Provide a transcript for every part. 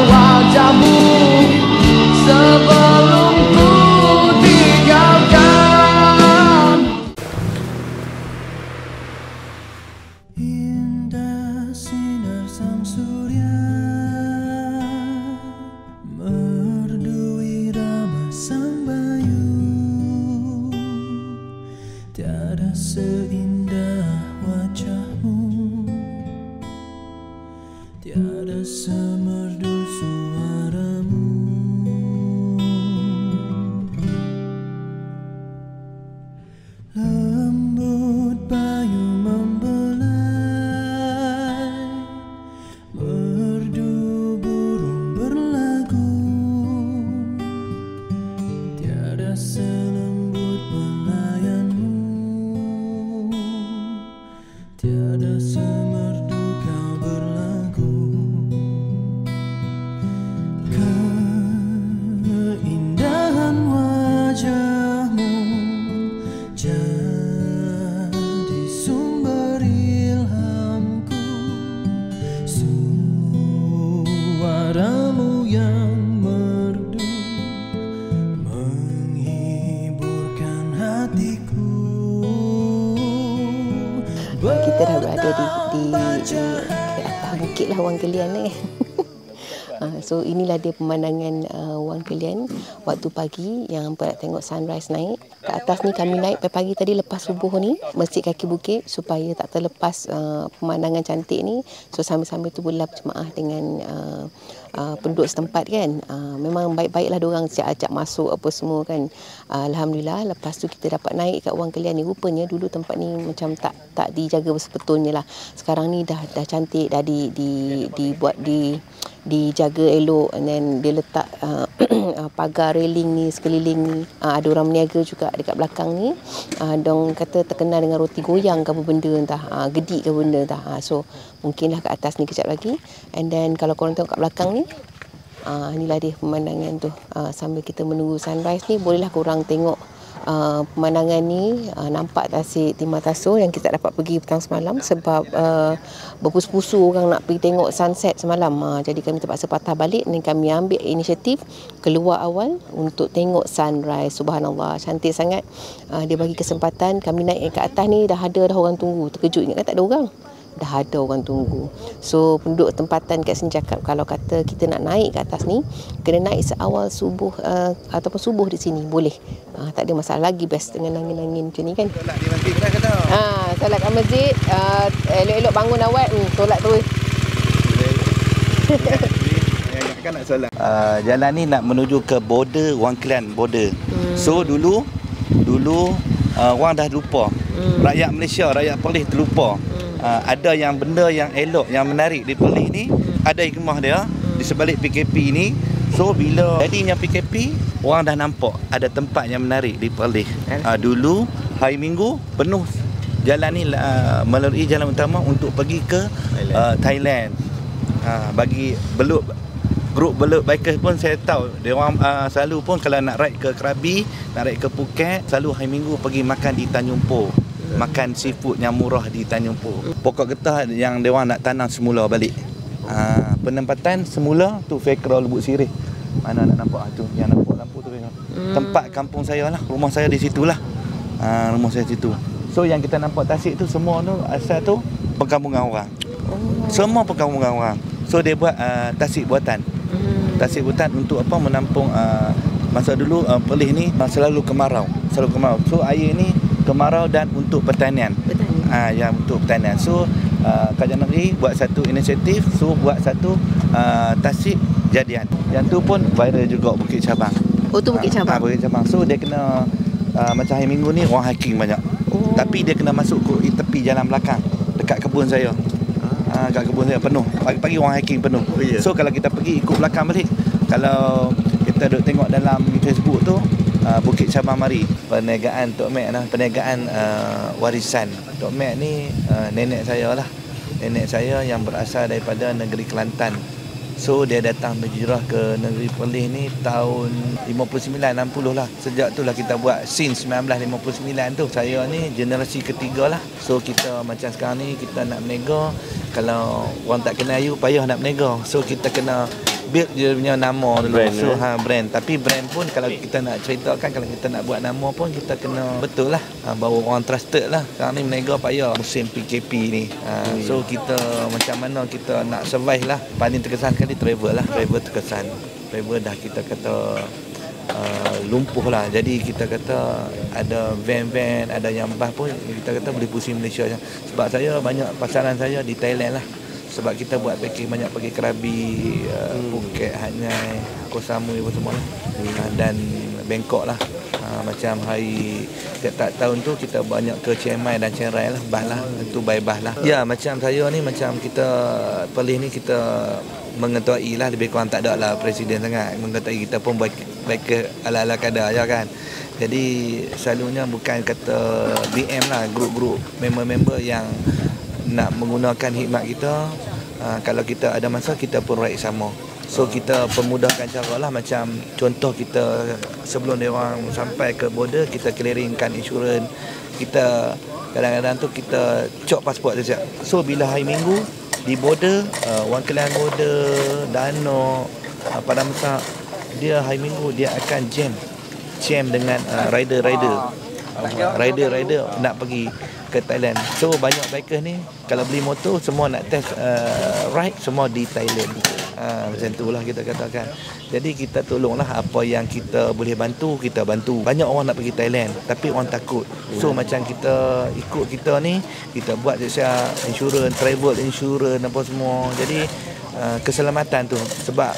wajahmu sebelum ku tinggalkan. Indah sinar sang surya merdu irama sang bayu, tiada seindah wajahmu, tiada semerdu suaramu. Lembut bayu membelai, merdu burung berlagu, tiada selembut belayanmu, tiada semerdu kau berlagu. Keindahan wajahmu jadi sumber ilhamku, suaramu yang merdu menghiburkan hatiku. Kita dah berada di atas bukit lah Wang Kelian ni. So inilah dia pemandangan Wang Kelian waktu pagi yang hampa nak tengok sunrise naik. Ke atas ni kami naik pagi tadi lepas subuh ni, masjid kaki bukit, supaya tak terlepas pemandangan cantik ni. So sambil-sambil tu boleh berjemaah dengan penduduk setempat kan. Memang baik-baiklah diorang ajak masuk apa semua kan. Alhamdulillah lepas tu kita dapat naik kat Wang Kelian ni. Rupanya dulu tempat ni macam tak dijaga sebetulnya lah. Sekarang ni dah cantik, dah dibuat dijaga elok, and then dia letak pagar railing ni sekeliling ni. Ada orang meniaga juga dekat belakang ni. Dong kata terkenal dengan roti goyang ke apa benda entah, gedik ke benda entah. So mungkinlah kat atas ni kejap lagi. And then kalau korang tengok kat belakang ni, inilah dia pemandangan tu. Sambil kita menunggu sunrise ni, bolehlah korang tengok pemandangan ni. Nampak Tasik Timah Taso yang kita dapat pergi petang semalam sebab berpusu-pusu orang nak pergi tengok sunset semalam. Jadi kami terpaksa patah balik dan kami ambil inisiatif keluar awal untuk tengok sunrise. Subhanallah, cantik sangat. Dia bagi kesempatan kami naik ke atas ni, dah ada orang tunggu. Terkejut ingat kan tak ada orang. Dah ada orang tunggu. So penduduk tempatan kat sini cakap kalau kata kita nak naik ke atas ni, kena naik seawal subuh ataupun subuh di sini boleh. Tak ada masalah, lagi best dengan angin-angin macam ni kan. Solat di masjid dah kata. Solat kat masjid, elok-elok bangun awal, solat terus. Kan nak solat. Jalan ni nak menuju ke border Wang Kelian border. So dulu orang dah lupa. Rakyat Malaysia, rakyat Perlis terlupa. Ada yang benda yang elok, yang menarik di Perlis ni, ada hikmah dia di sebalik PKP ni. So bila jadinya PKP, orang dah nampak ada tempat yang menarik di Perlis. Dulu hari Minggu penuh jalan ni melalui jalan utama untuk pergi ke Thailand. Bagi grup belut bikers pun saya tahu dia orang selalu pun kalau nak ride ke Krabi, nak ride ke Phuket, selalu hari Minggu pergi makan di Tanjung Po. Makan seafood yang murah di Tanjung Po. Pokok getah yang dia orang nak tanam semula balik. Penempatan semula tu Fekra Lubuk Sirih. Mana nak nampak tu? Yang nampak lampu tu Fekra. Tempat kampung saya lah, rumah saya di situlah. Rumah saya situ. So yang kita nampak Tasik tu semua tu asal tu perkampungan orang. Semua perkampungan orang. So dia buat tasik buatan. Tasik buatan untuk apa? Menampung masa dulu Perlis ni selalu kemarau. So air ni kemarau dan untuk pertanian. Yang untuk pertanian. So Kerajaan Negeri buat satu inisiatif, so buat satu tasik jadian. Yang tu pun viral juga Bukit Cabang. Oh tu Bukit Cabang. Bukit Cabang. So dia kena macam hari Minggu ni orang hiking banyak. Tapi dia kena masuk ke tepi jalan belakang dekat kebun saya. Kat kebun saya penuh. Pagi-pagi orang hiking penuh. So kalau kita pergi ikut belakang balik, kalau kita duk tengok dalam Facebook tu, Bukit Cabang Mari, perniagaan Tok Mek lah, perniagaan warisan. Tok Mek ni nenek saya lah. Nenek saya yang berasal daripada negeri Kelantan. So dia datang berhijrah ke negeri Perlis ni tahun 59 60 lah. Sejak tu lah kita buat since 1959 tu. Saya ni generasi ketiga lah. So kita macam sekarang ni kita nak berniaga, kalau orang tak kenal you payah nak berniaga. So kita kena build dia punya nama dulu. Brand, So brand. Tapi brand pun kalau kita nak ceritakan, kalau kita nak buat nama pun kita kena betul lah, bawa orang trusted lah. Sekarang ni meniaga payah musim PKP ni. So kita macam mana kita nak survive lah. Paling terkesan sekali travel lah. Travel terkesan. Travel dah kita kata lumpuh lah. Jadi kita kata ada van-van, ada yang bas pun kita kata boleh pusing Malaysia. Sebab saya banyak pasaran saya di Thailand lah. Sebab kita buat package banyak pergi Krabi, Phuket, Hat Yai, Koh Samui apa semua lah. Dan Bangkok lah. Macam hari tiap tahun tu kita banyak ke Chiang Mai dan Chiang Rai lah, bas lah, itu by bas lah. Ya, macam saya ni, macam kita Perlis ni kita mengetuai lah, lebih kurang tak ada lah presiden sangat mengetuai, kita pun baik ke ala-ala kadar je kan. Jadi selalunya bukan kata BM lah, grup-grup member-member yang nak menggunakan khidmat kita. Kalau kita ada masa kita pun raid sama. So kita permudahkan cara lah, macam contoh kita sebelum dia orang sampai ke border kita clearingkan insurans. Kita kadang-kadang tu kita cop pasport saja. So bila hari Minggu di border, Wang Kelian border, Danau, Padang Besar, dia hari Minggu dia akan jam dengan rider nak pergi ke Thailand. So banyak bikers ni kalau beli motor semua nak test ride semua di Thailand. Macam itulah kita katakan. Jadi kita tolonglah apa yang kita boleh bantu, kita bantu. Banyak orang nak pergi Thailand tapi orang takut. So macam kita ikut kita ni, kita buat siap insurans, travel insurans apa semua. Jadi keselamatan tu, sebab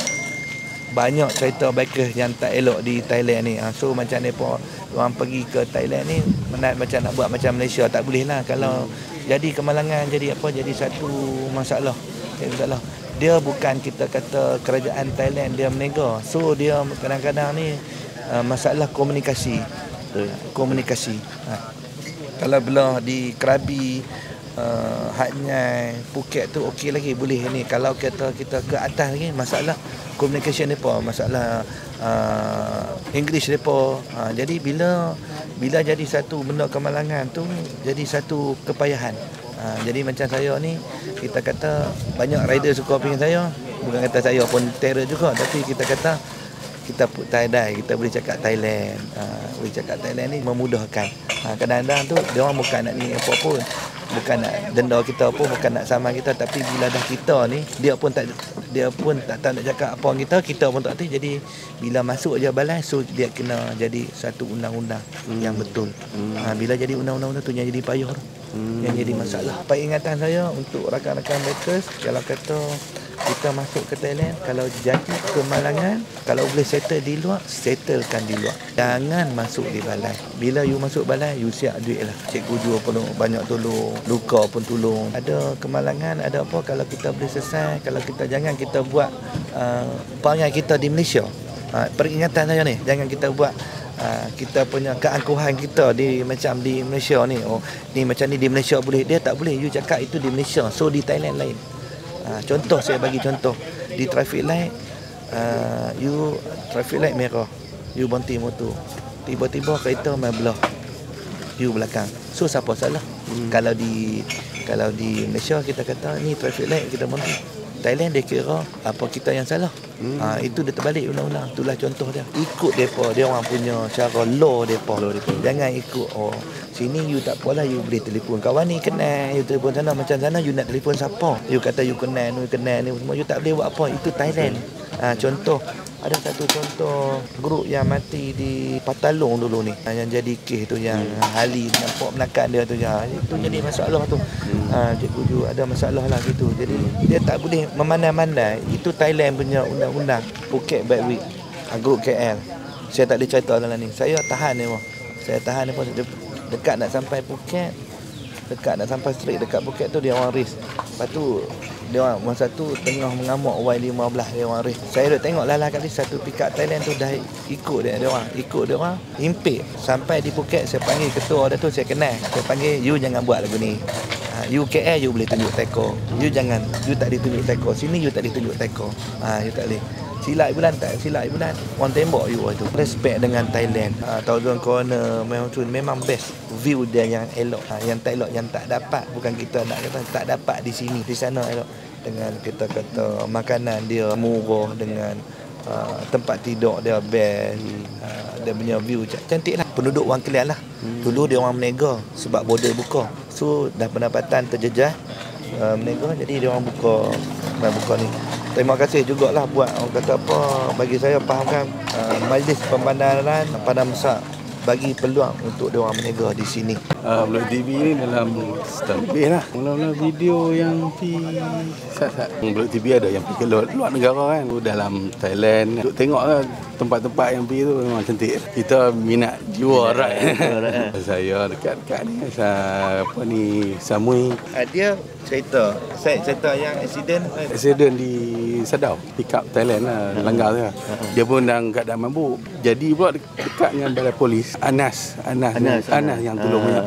banyak cerita bikers yang tak elok di Thailand ni. So macam mereka orang pergi ke Thailand ni macam nak buat macam Malaysia, tak boleh lah. Kalau jadi kemalangan, jadi apa, jadi satu masalah. Dia bukan kita kata kerajaan Thailand dia menega. So dia kadang-kadang ni masalah komunikasi. Kalau belah di Krabi, Hat Yai, Phuket tu okey lagi, boleh ni. Kalau kita ke atas lagi, masalah communication depa, masalah English depa. Jadi bila jadi satu benda kemalangan tu jadi satu kepayahan. Jadi macam saya ni, kita kata banyak rider suka pingin saya. Bukan kata saya pun terror juga, tapi kita kata kita put tie-dye, kita boleh cakap Thailand. Boleh cakap Thailand ni memudahkan. Kadang-kadang tu dia orang bukan nak ni apa pun, bukan nak denda kita pun, bukan nak sama kita, tapi bila dah kita ni dia pun tak tahu nak cakap apa kita pun tak tahu. Jadi bila masuk je balai, so dia kena jadi satu undang-undang yang betul. Bila jadi undang-undang tu yang jadi payah tu, yang jadi masalah. Peringatan saya untuk rakan-rakan bikers, kalau kata kita masuk ke Thailand, kalau jadi kemalangan, kalau boleh settle di luar, settlekan di luar. Jangan masuk di balai. Bila you masuk balai, you siap duit lah. Cikgu juga pun banyak tolong, luka pun tolong. Ada kemalangan, ada apa, kalau kita boleh selesai, kalau kita jangan kita buat perangai kita di Malaysia. Peringatan saya ni, jangan kita buat kita punya keangkuhan kita macam di Malaysia ni. Ni macam ni di Malaysia boleh, dia tak boleh. You cakap itu di Malaysia, so di Thailand lain. Contoh, saya bagi contoh di traffic light, you traffic light merah, you berhenti motor, tiba-tiba kereta main belah you belakang, so siapa salah? Kalau di Malaysia kita kata ni traffic light, kita berhenti. Thailand dia kira apa kita yang salah. Itu dia terbalik undang-undang. Itulah contoh dia. Ikut depa, dia orang punya cara law depa. Jangan ikut sini you tak apalah, you boleh telefon kawan ni kenal, you telefon sana, macam sana you nak telefon siapa? You kata you kenal ni semua, you tak boleh buat apa. Itu Thailand. Contoh, ada satu contoh grup yang mati di Patalong dulu ni, yang jadi kes tu, yang Ali nampak menakan dia tu, itu jadi masalah tu. Cikgu juga ada masalah lah gitu. Jadi dia tak boleh memandai-mandai. Itu Thailand punya undang-undang. Phuket Bike Week, grup KL, saya tak ada cerita dalam ni. Saya tahan ni, saya tahan ni pun dekat nak sampai Phuket, dekat nak sampai straight dekat Phuket tu dia orang race. Lepas tu dia orang masa tu tengah mengamuk Y15, dia orang race. Saya dah tengok lah kali satu pickup Thailand tu dah ikut dia orang impit sampai di Phuket. Saya panggil ketua dia tu, saya kenal, saya panggil, you jangan buat lagu ni. You KL you boleh tunjuk teko, you jangan, you tak ditunjuk teko sini, you tak ditunjuk teko, you tak boleh. Silap bulan tak, silap bulan orang tembak you tu. Respect dengan Thailand. Thousand Corner memang best view dia yang elok. Yang tak elok, yang tak dapat, bukan kita nak kata tak dapat di sini, di sana elok. dengan kita kata makanan dia murah, dengan tempat tidur dia best, dia punya view cantik lah. Penduduk Wang Kelian lah. Dulu dia orang menega sebab border buka. So dah pendapatan terjejas menega, jadi dia orang buka ni. Terima kasih jugalah buat orang kata apa, bagi saya fahamkan Majlis Pembandaran Padang Besar bagi peluang untuk dia orang menega di sini. Blog TV ni dalam setahun lebih lah. Mula-mula video yang pergi sat-sat. Blog TV ada yang pergi ke luar negara kan. Dalam Thailand. Untuk tengok lah tempat-tempat yang pergi tu memang cantik. Kita minat jiwa right. Saya dekat-dekat ni. Apa ni, Samui. Dia cerita yang Accident di Sadao. Pick up Thailand lah. Langgar tu lah. Dia pun dalam keadaan mabuk. Jadi pula dekat dengan balai polis. Anas yang tolong punya.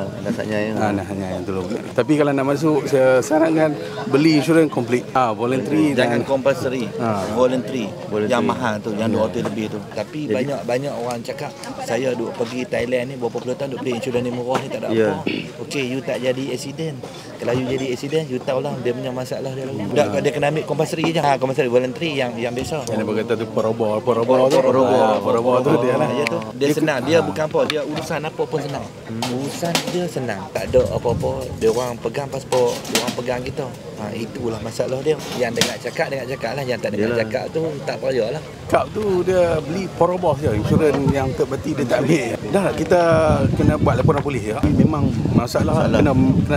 Anas yang tolong punya. Tapi kalau nak masuk, saya sarankan beli insurans komplit. Voluntary jangan dan compulsory. Voluntary. Yang mahal tu, yang 200 lebih tu. Tapi banyak orang cakap, saya duk pergi Thailand ni berapa puluh tahun duk beli insurans ni murah ni tak ada apa. Okey, you tak jadi accident. Kalau you jadi accident, you tahulah dia punya masalah dia lalu. Dia kena ambil compulsory je. Compulsory, voluntary yang biasa. yang dia kata tu porobo tu dia lah. Dia senang. Dia bukan apa, dia urusan apa pun senang. Urusan dia senang. Tak ada apa-apa. Dia orang pegang pasport, dia orang pegang kita. Itulah masalah dia. Yang dengar cakap lah. Yang tak dengar cakap tu tak payahlah. Kap tu dia beli porobos je. Insurans yang third party dia tak ambil. Dah kita kena buat laporan polis ya. Memang masalah. Kena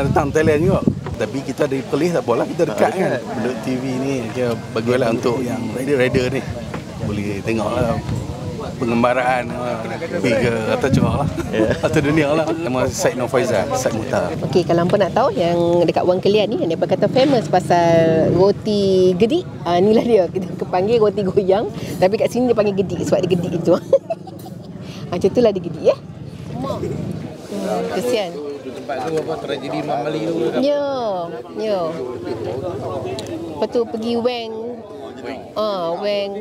datang Thailand juga. Tapi kita dari Perlis tak apalah, kita dekat kan. Blog TV ni dia bagilah untuk yang rider ni. Boleh tengoklah pengembaraan pergi ke atas Johor lah. Atas dunia lah. Nama Syed Nur Faizal, Syed Muhtar. Okey, kalau hampa nak tahu yang dekat Wang Kelian ni, dia berkata famous pasal roti gedik. Inilah dia, kita panggil roti goyang, tapi kat sini dia panggil gedik sebab dia gedik tu. Macam itulah dia gedik ya. Kesian. Tempat tu apa, tragedi Imam Ali tu. Ya. Lepas tu pergi Weng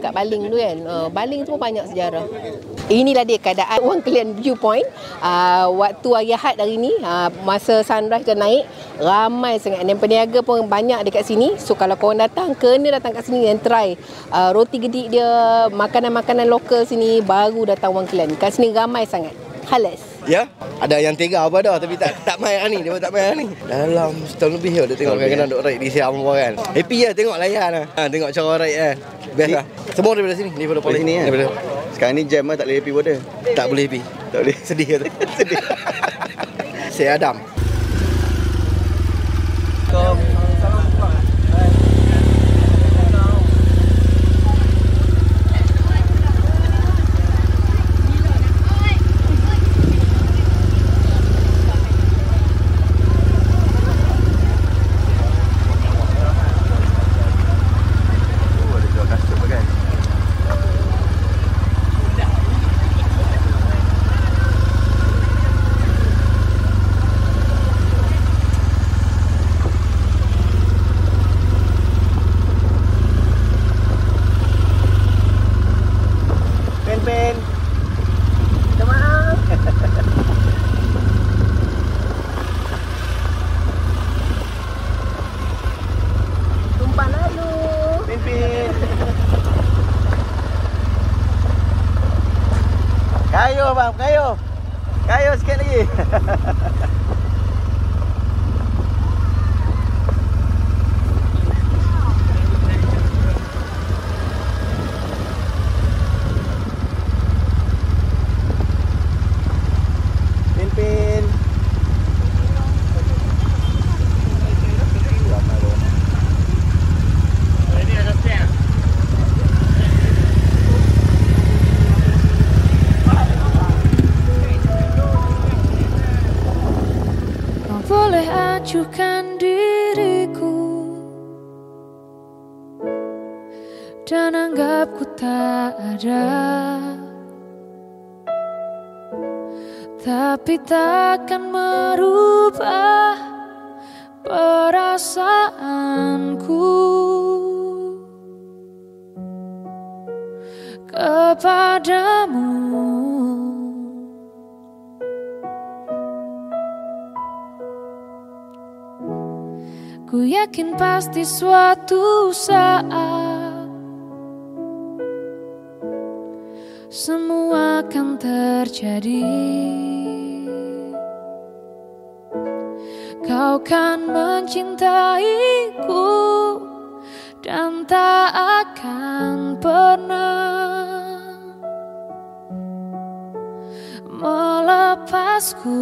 kat Baling tu kan. Baling tu pun banyak sejarah. Inilah dia keadaan Wang Kelian Viewpoint. Waktu hari Ahad hari ni, masa sunrise dah naik, ramai sangat. Dan peniaga pun banyak dekat sini. So kalau korang datang, kena datang kat sini dan try roti gedik dia, makanan-makanan lokal sini, baru datang Wang Kelian. Kat sini ramai sangat. Halas. Ya, ada yang tega apa dah, tapi tak main ni, dia tak main ni. Dalam setahun lebih dia tengok kadang-kadang duk raid di Siam apa kan. Happy lah tengok layan lah. Tengok cara raid kan. Best lah. Semua daripada sini, daripada polis sini kan. Daripada. Sekarang ni jam tak boleh happy border. Tak boleh happy. Tak boleh. Sedih kata. Sedih. Saya Adam. Kayu sikit lagi. Pin. Boleh ajukan diriku dan anggap ku tak ada, tapi takkan merubah perasaanku kepadamu. Ku yakin pasti suatu saat semua akan terjadi. Kau kan mencintaiku dan tak akan pernah melepasku.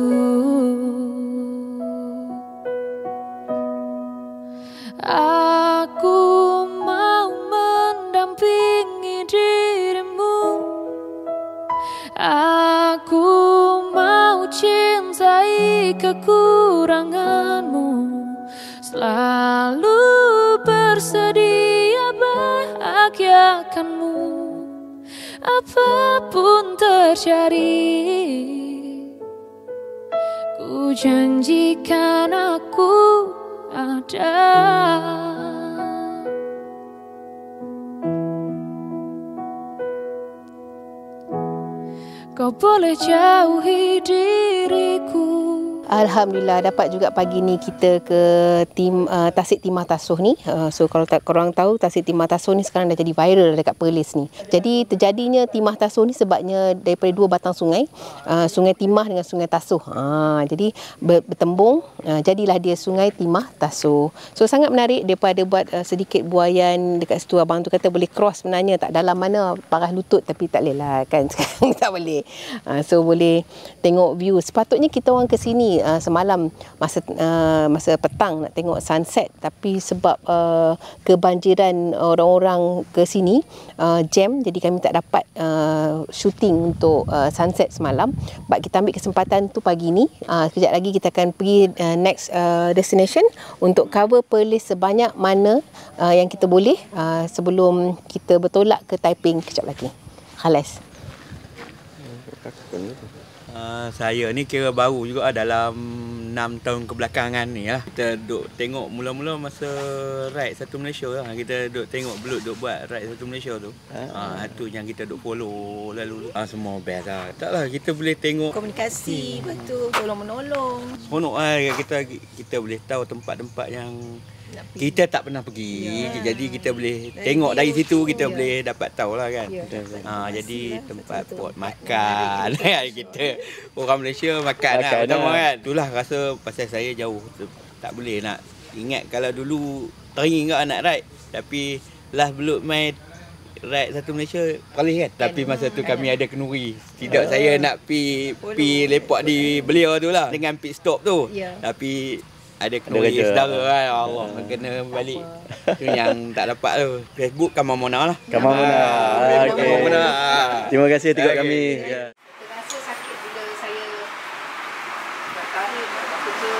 Aku mau mendampingi dirimu. Aku mau cintai kekuranganmu, selalu bersedia bahagiakanmu apapun terjadi. Ku janjikan aku ada. Kau boleh jauhi diriku. Alhamdulillah dapat juga pagi ni kita ke Tasik Timah Tasuh ni. So kalau korang tahu Tasik Timah Tasuh ni sekarang dah jadi viral dekat Perlis ni. Jadi terjadinya Timah Tasuh ni sebabnya daripada dua batang sungai, Sungai Timah dengan Sungai Tasuh. Jadi bertembung, jadilah dia Sungai Timah Tasuh. So sangat menarik, depa ada buat sedikit buaian dekat situ. Abang tu kata boleh cross sebenarnya, tak dalam mana parah lutut, tapi tak boleh lah kan sekarang tak boleh. So boleh tengok view. Sepatutnya kita orang ke sini semalam masa petang nak tengok sunset, tapi sebab kebanjiran orang-orang ke sini jam, jadi kami tak dapat shooting untuk sunset semalam. But kita ambil kesempatan tu pagi ni. Sekejap lagi kita akan pergi next destination untuk cover Perlis sebanyak mana yang kita boleh sebelum kita bertolak ke Taiping kejap lagi. Khalas. Saya ni kira baru juga dalam 6 tahun kebelakangan ni lah. Kita duk tengok mula-mula masa ride Satu Malaysia lah. Kita duk tengok Belut duk buat ride Satu Malaysia tu. Itu yang kita duk follow lalu. Semua best lah. Taklah kita boleh tengok komunikasi, betul, tolong-menolong. seronok lah. Kita boleh tahu tempat-tempat yang kita tak pernah pergi. Jadi kita boleh tengok dari situ, kita boleh dapat tahu lah kan. Jadi tempat pot makan kita orang Malaysia makan lah pertama kan. Itulah rasa pasal saya jauh, tak boleh nak ingat. Kalau dulu teringin tak nak ride, tapi last Belut main ride Satu Malaysia Perlis kan. Tapi masa tu kami ada kenduri. Tidak saya nak pi lepak di beliau tu lah dengan pit stop tu. Tapi ada kenduri saudara kan. Allah, kena balik. Tu yang tak dapat tu. Facebook Kamal Mona lah. Kamal Mona. Kamal Mona. Terima kasih tengok kami. Rasa sakit bila saya nak tarik, nak kerja.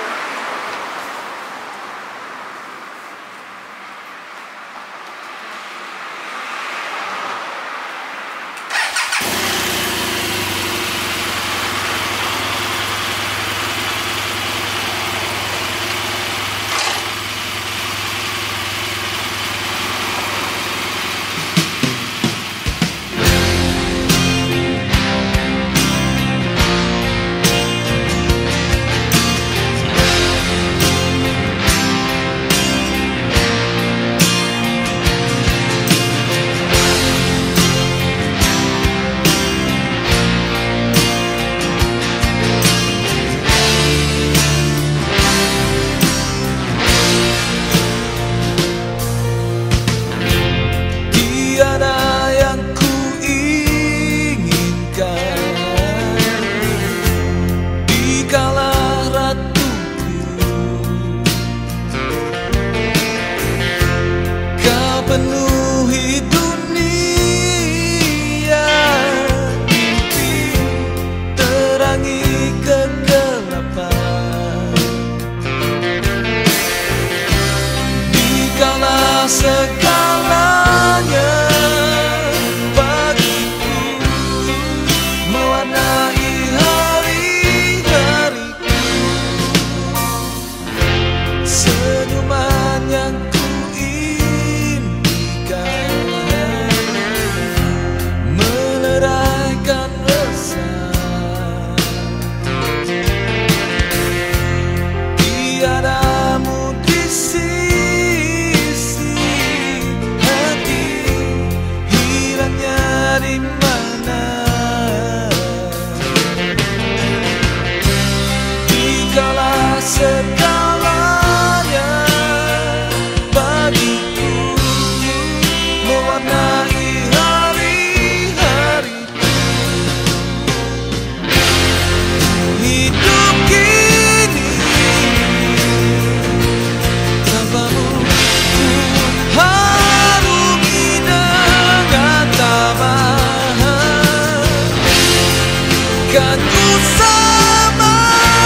semedikan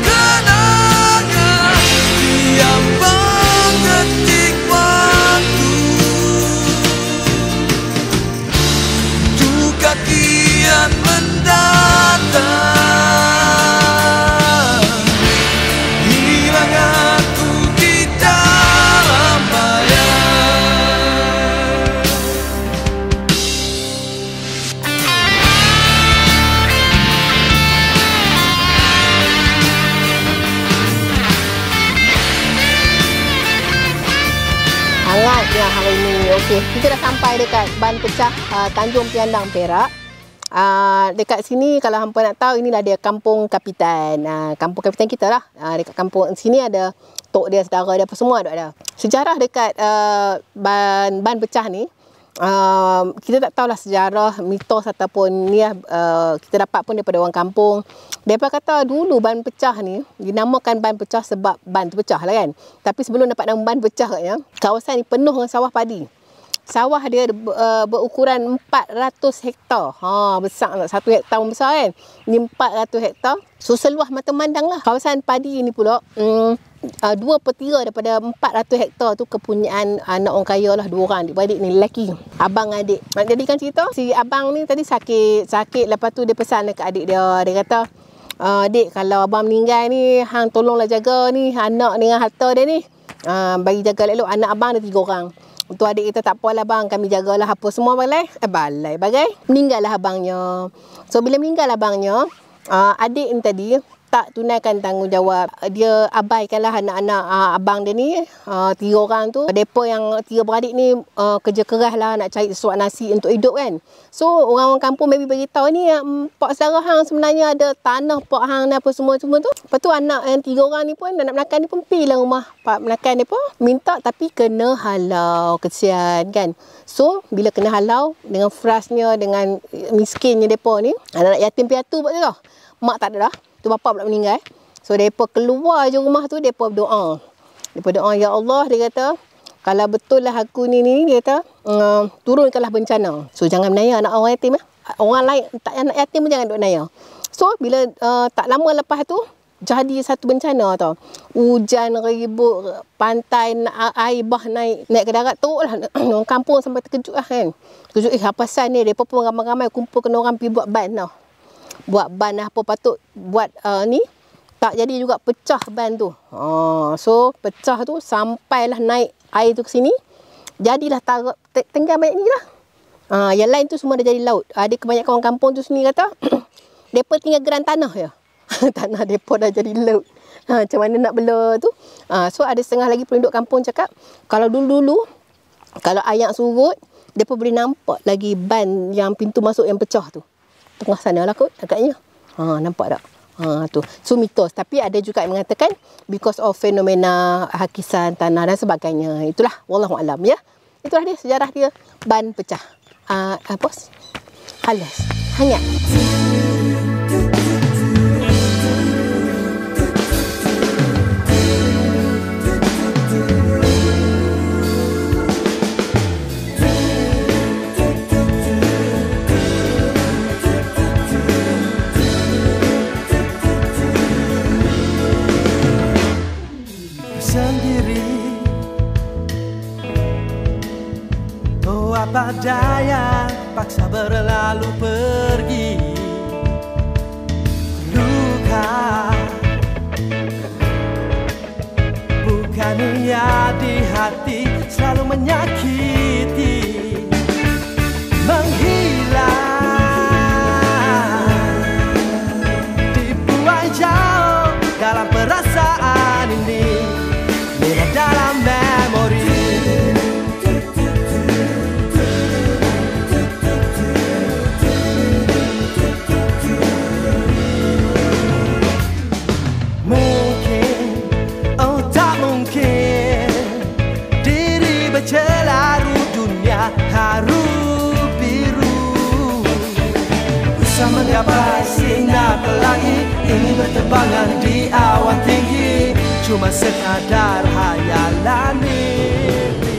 kenangan tiap mengetik waktu. Duka kian mendatang. Hilang aku di dalam bayang. Hangat ya hari ini. Okey, kita dah sampai dekat ban pecah Tanjung Piandang, Perak. Dekat sini kalau hampa nak tahu, inilah dia Kampung Kapitan. Kampung Kapitan kita lah. Dekat kampung sini ada tok dia, saudara dia, apa semua ada. Sejarah dekat ban pecah ni, kita tak tahulah sejarah, mitos ataupun ni kita dapat pun daripada orang kampung. Mereka kata dulu ban pecah ni dinamakan ban pecah sebab ban tu pecah lah kan. Tapi sebelum dapat nama ban pecah katnya, kawasan ni penuh dengan sawah padi. Sawah dia berukuran 400 hektar. Besar tak? 1 hektar pun besar kan. Ni 400 hektar. So seluas mata memandang lah. Kawasan padi ni pula 2/3 daripada 400 hektar tu kepunyaan anak orang kaya lah. 2 orang adik-beradik ni, lelaki. Abang adik. Jadi kan cerita, si abang ni tadi sakit. Lepas tu dia pesan dekat adik dia. Dia kata, "Dik, kalau abang meninggal ni, hang tolonglah jaga ni anak dengan harta dia ni. Bagi jaga elok. Anak abang ada 3 orang. Untuk adik kita, tak apalah bang, kami jagalah apa semua balai. Bagai. Meninggallah abangnya. So bila meninggal abangnya, adik ni tadi tak tunaikan tanggungjawab. Dia abaikanlah anak-anak abang dia ni, 3 orang tu. Depa yang 3 beradik ni kerja keras lah nak cari sesuatu nasi untuk hidup kan. So orang-orang kampung maybe beritahu ni, pak saudara hang sebenarnya ada tanah pak hang ni apa semua tu. Lepas tu anak yang 3 orang ni pun, anak menakan ni pun pergi lah rumah pak menakan dia pun minta, tapi kena halau, kesian kan. So bila kena halau, dengan frustnya, dengan miskinnya depa ni, anak yatim piatu buat tu tau. Mak tak ada dah, tu bapa pula meninggal. So depa keluar je rumah tu, depa berdoa. Ya Allah, dia kata, kalau betul lah aku ni, dia kata, turunkanlah bencana. So jangan menaya anak orang yatim. Orang lain, tak anak yatim pun jangan duk menaya. So bila tak lama lepas tu, jadi satu bencana tau. Hujan ribut, pantai air bah naik ke darat, teruk lah. Orang kampung sampai terkejut lah kan. Terkejut, apa pasal ni? Mereka pun ramai-ramai kumpul, kena orang pergi buat ban tau. Buat ban apa patut buat ni, tak jadi juga, pecah ban tu. So pecah tu sampailah naik air tu ke sini. Jadilah tenggang banyak ni lah. Yang lain tu semua dah jadi laut. Ada kebanyakan orang kampung tu sini kata depa tinggal geran tanah je. Tanah depa dah jadi laut. Macam mana nak bela tu. So ada setengah lagi penduduk kampung cakap, kalau dulu-dulu kalau air surut, depa boleh nampak lagi ban yang pintu masuk yang pecah tu. Tengah sana lah kot agaknya. Nampak tak? Tu. So mitos. Tapi ada juga yang mengatakan because of fenomena hakisan tanah dan sebagainya. Itulah wallahualam ya. Itulah dia sejarah dia ban pecah. Halas. Hangat. Apa daya, paksa berlalu pergi. Luka bukan ia di hati, selalu menyakiti, menghilang, dibuai jauh dalam perasaan ini, bila dalam memori. Celaru dunia haru biru, bersama menggapai sinar pelangi, ingin berterbangan di awan tinggi, cuma sekadar hayalan mimpi.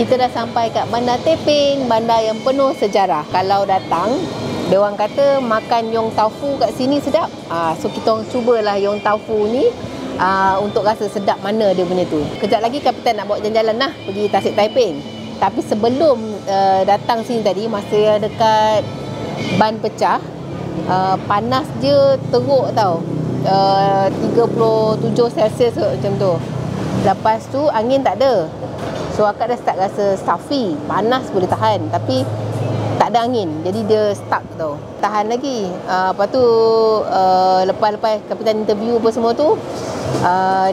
Kita dah sampai kat Bandar Teping, bandar yang penuh sejarah. Kalau datang, dia orang kata makan yong taufu kat sini sedap. So kita orang cubalah yong taufu ni untuk rasa sedap mana dia punya tu. Kejap lagi Kapitan nak bawa jalan-jalan lah pergi Tasik Taiping. Tapi sebelum datang sini tadi, masa dekat ban pecah, panas je teruk tau. 37 Celsius macam tu. Lepas tu angin tak ada. So akak dah start rasa stuffy. Panas boleh tahan, tapi tak ada angin. Jadi dia stuck tau. Tahan lagi. Lepas tu lepas Kapitan interview apa semua tu,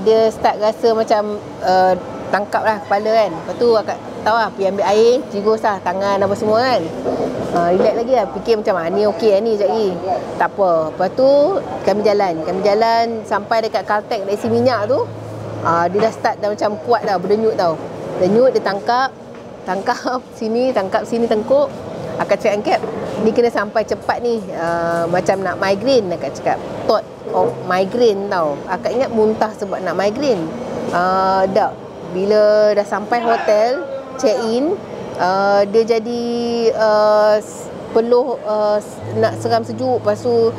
dia start rasa macam tangkap lah kepala kan. Lepas tu akak tahu lah, pergi ambil air, jigus lah tangan apa semua kan. Relax lagi lah, fikir macam ni okey ni sekejap lagi. Tak apa. Lepas tu kami jalan sampai dekat Caltex dari isi minyak tu. Dia dah start dah macam kuat dah, berdenyut tau. Denyut, dia tangkap sini tengkuk. Akak cakap Cap, ni kena sampai cepat ni. Macam nak migraine, akak cakap. Thought of migraine tau. Akak ingat muntah sebab nak migraine. Dah, bila dah sampai hotel, check in, dia jadi peluh, nak seram sejuk. Lepas tu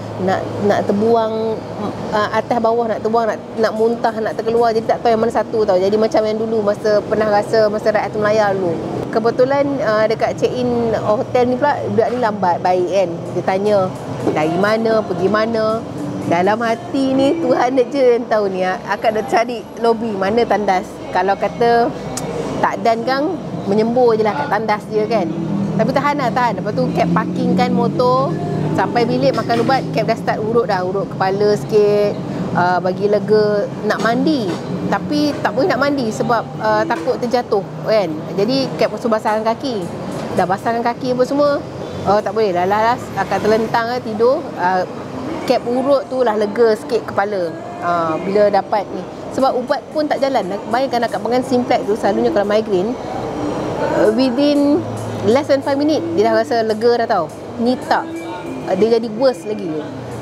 nak terbuang atas bawah, nak terbuang, nak muntah, nak terkeluar. Jadi tak tahu yang mana satu tau. Jadi macam yang dulu masa pernah rasa masa Rakyat Melaya dulu. Kebetulan dekat check in hotel ni pula, budak ni lambat baik kan. Dia tanya dari mana, pergi mana. Dalam hati ni Tuhan je yang tahu ni. Akak dah cari lobi mana tandas. Kalau kata tak dan kang, menyembur je lah kat tandas je kan. Tapi tahan. Lepas tu Cap parkingkan motor. Sampai bilik makan ubat, Cap dah start urut kepala sikit, bagi lega. Nak mandi, tapi tak boleh nak mandi sebab takut terjatuh kan. Jadi Cap suruh basahkan kaki. Dah basahkan kaki apa semua, tak boleh lah. Akan terlentang tidur. Cap urut tu lah lega sikit kepala. Bila dapat ni, sebab ubat pun tak jalan. Bayangkan akak makan Simplex tu, selalunya kalau migraine, within less than 5 minit dia dah rasa lega dah tau. Ni tak, dia jadi worse lagi.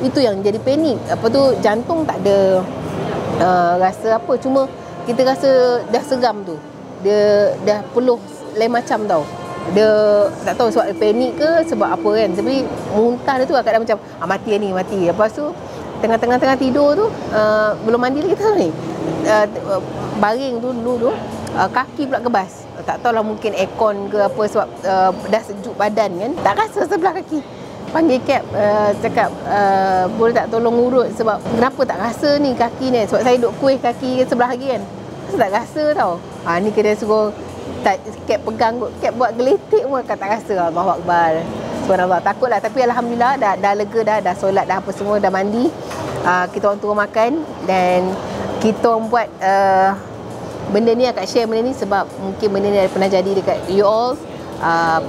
Itu yang jadi panik. Apa tu, jantung tak ada rasa apa, cuma kita rasa dah seram tu. Dia dah peluh lain macam tau. Dia tak tahu sebab panik ke sebab apa kan. Tapi muntah dia tu akak dah macam mati. Lepas tu tengah tidur tu, belum mandi lagi tahu ni, baring tu dulu tu, kaki pula kebas. Tak tahulah, mungkin aircon ke apa sebab dah sejuk badan kan. Tak rasa sebelah kaki. Panggil Cap, cakap boleh tak tolong urut sebab kenapa tak rasa ni kaki ni. Sebab saya duk kuih kaki sebelah lagi kan. Tak rasa tau. Ni kena suruh Cap pegang, Cap buat geletik pun tak rasa. Allahu Akbar. Subhanallah, takutlah. Tapi Alhamdulillah dah lega dah solat dah apa semua, dah mandi. Kita orang turun makan dan kita orang buat benda ni, akak share benda ni sebab mungkin benda ni dah pernah jadi dekat you all.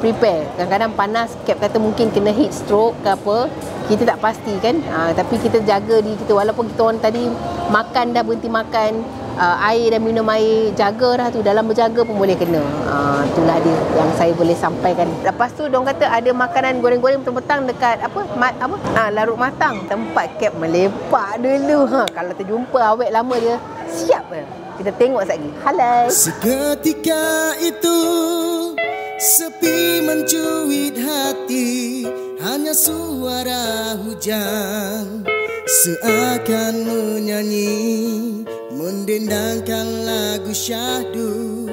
Prepare. Kadang-kadang panas, Cap kata mungkin kena heat stroke ke apa, kita tak pasti kan. Tapi kita jaga diri kita. Walaupun kita orang tadi makan dah berhenti makan, air dan minum air, jaga dah tu. Dalam berjaga pun boleh kena. Itulah dia yang saya boleh sampaikan. Lepas tu diorang kata ada makanan goreng-goreng petang-petang dekat larut matang. Tempat Cap melepak dulu. Kalau terjumpa awet lama dia, siap ke? Kita tengok sekejap lagi. Halal. Seketika itu sepi mencuit hati, hanya suara hujan seakan menyanyi, mendendangkan lagu syahdu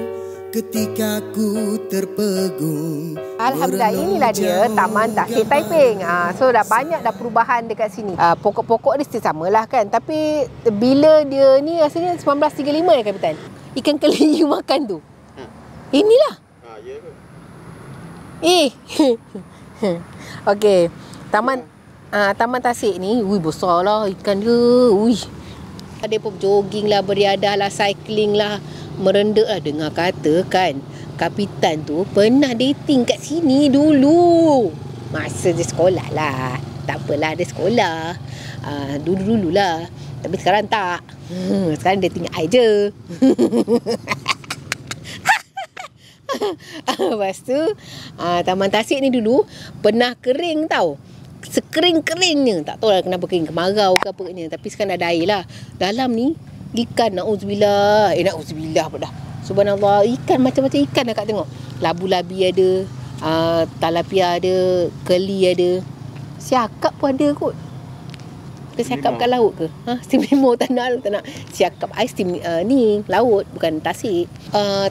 ketika ku terpegun. Alhamdulillah, inilah dia Taman Tasik Taiping. So dah banyak dah perubahan dekat sini. Pokok-pokok dia still samalah kan. Tapi bila dia ni rasanya 1935 ya Kapitan. Ikan keli you makan tu. Inilah. Okey. Taman Tasik ni, besar lah ikan dia. Ada pun jogging lah, beriadah lah, cycling lah, merendak lah. Dengar kata kan, Kapitan tu pernah dating kat sini dulu. Masa dia sekolah lah. Tak apalah, dia sekolah. Dulu-dulu lah. Tapi sekarang tak. Sekarang dating I je. Lepas tu Taman Tasik ni dulu pernah kering tau. Sekering-keringnya. Tak tahu lah kenapa kering, kemarau ke apa ni. Tapi sekarang ada air lah. Dalam ni ikan, na'udzubillah. Na'udzubillah pun dah. Subhanallah, ikan macam-macam ikan dah Kak tengok. Labu-labi ada, talapia ada, keli ada. Siakap pun ada kot. Ke siakap kat laut ke? Steam limau tak nak. Siakap ais steam ni laut, bukan tasik.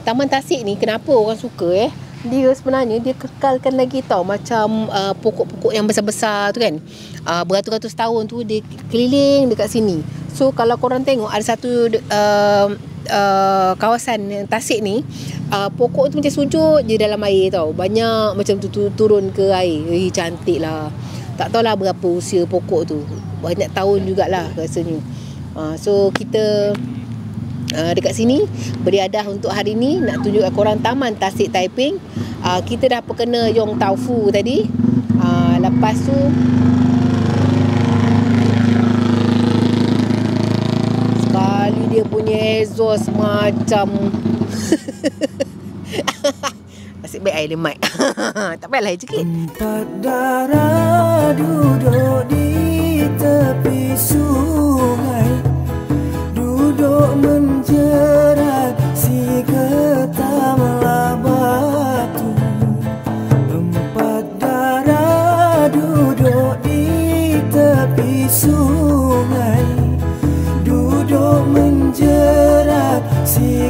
Taman Tasik ni kenapa orang suka dia sebenarnya dia kekalkan lagi tau. Macam pokok-pokok yang besar-besar tu kan. Beratus-ratus tahun tu dia keliling dekat sini. So kalau korang tengok ada satu kawasan Tasik ni, pokok tu macam sujud je dalam air tau. Banyak macam tu turun ke air. Cantik lah. Tak tahulah berapa usia pokok tu. Banyak tahun jugalah rasanya. So kita dekat sini beriadah untuk hari ni nak tunjuk kat korang Taman Tasik Taiping. Kita dah perkena Yong Tau Fu tadi. Lepas tu sekali dia punya exhaust macam nasib baik ada mic. Tak payahlah sikit. Empat darah duduk di tepi sungai, duduk menjerat si ketamlah batu. Empat darah duduk di tepi sungai, duduk menjerat si